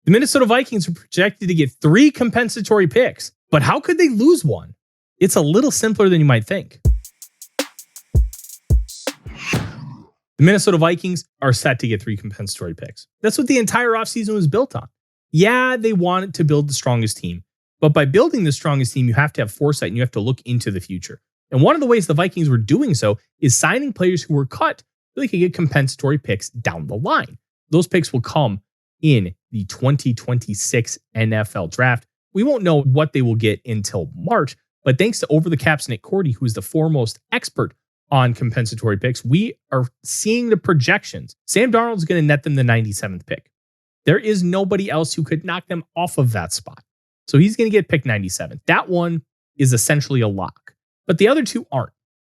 The Minnesota Vikings are projected to get 3 compensatory picks, but how could they lose one? It's a little simpler than you might think. The Minnesota Vikings are set to get 3 compensatory picks. That's what the entire offseason was built on. Yeah, they wanted to build the strongest team, but by building the strongest team, you have to have foresight and you have to look into the future. And one of the ways the Vikings were doing so is signing players who were cut so they could get compensatory picks down the line. Those picks will come in the 2026 NFL draft. We won't know what they will get until March, but thanks to Over the Cap's Nick Cordy, who is the foremost expert on compensatory picks, we are seeing the projections. Sam Darnold is going to net them the 97th pick. There is nobody else who could knock them off of that spot. So he's going to get picked 97th. That one is essentially a lock, but the other 2 aren't.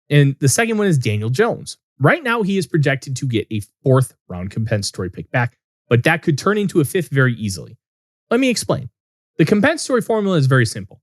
And the second one is Daniel Jones. Right now, he is projected to get a 4th round compensatory pick back, but that could turn into a 5th very easily. Let me explain. The compensatory formula is very simple.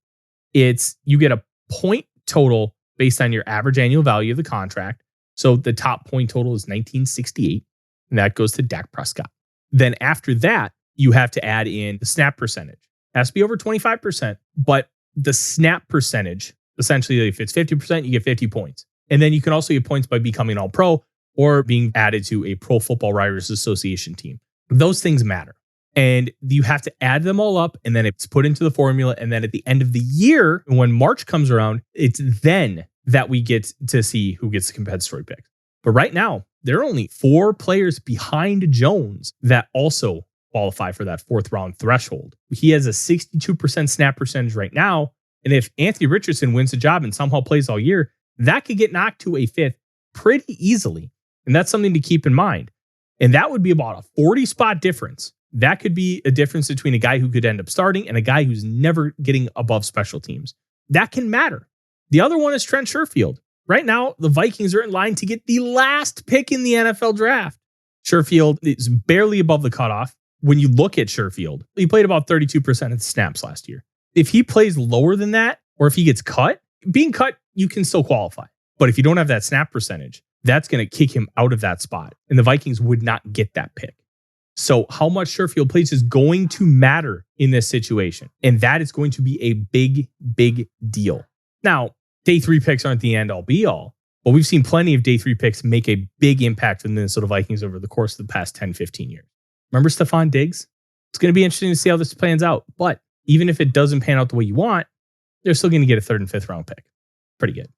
It's you get a point total based on your average annual value of the contract. So the top point total is 1968, and that goes to Dak Prescott. Then after that, you have to add in the snap percentage. It has to be over 25%, but the snap percentage, essentially if it's 50%, you get 50 points. And then you can also get points by becoming all-pro or being added to a Pro Football Writers Association team. Those things matter. And you have to add them all up, and then it's put into the formula. And then at the end of the year, when March comes around, it's then that we get to see who gets the compensatory pick. But right now, there are only 4 players behind Jones that also qualify for that 4th round threshold. He has a 62% snap percentage right now. And if Anthony Richardson wins the job and somehow plays all year, that could get knocked to a 5th pretty easily. And that's something to keep in mind. And that would be about a 40 spot difference. That could be a difference between a guy who could end up starting and a guy who's never getting above special teams. That can matter. The other one is Trent Sherfield. Right now, the Vikings are in line to get the last pick in the NFL draft. Sherfield is barely above the cutoff. When you look at Sherfield, he played about 32% of the snaps last year. If he plays lower than that, or if he gets cut, being cut, you can still qualify. But if you don't have that snap percentage, that's going to kick him out of that spot. And the Vikings would not get that pick. So how much Sherfield plays is going to matter in this situation. And that is going to be a big, big deal. Now, day 3 picks aren't the end all be all, but we've seen plenty of day 3 picks make a big impact for the Minnesota Vikings over the course of the past 10, 15 years. Remember Stephon Diggs? It's going to be interesting to see how this plans out. But even if it doesn't pan out the way you want, they're still going to get a 3rd and 5th round pick. Pretty good.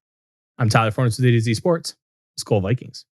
I'm Tyler Forness with A to Z Sports. Let's go Vikings.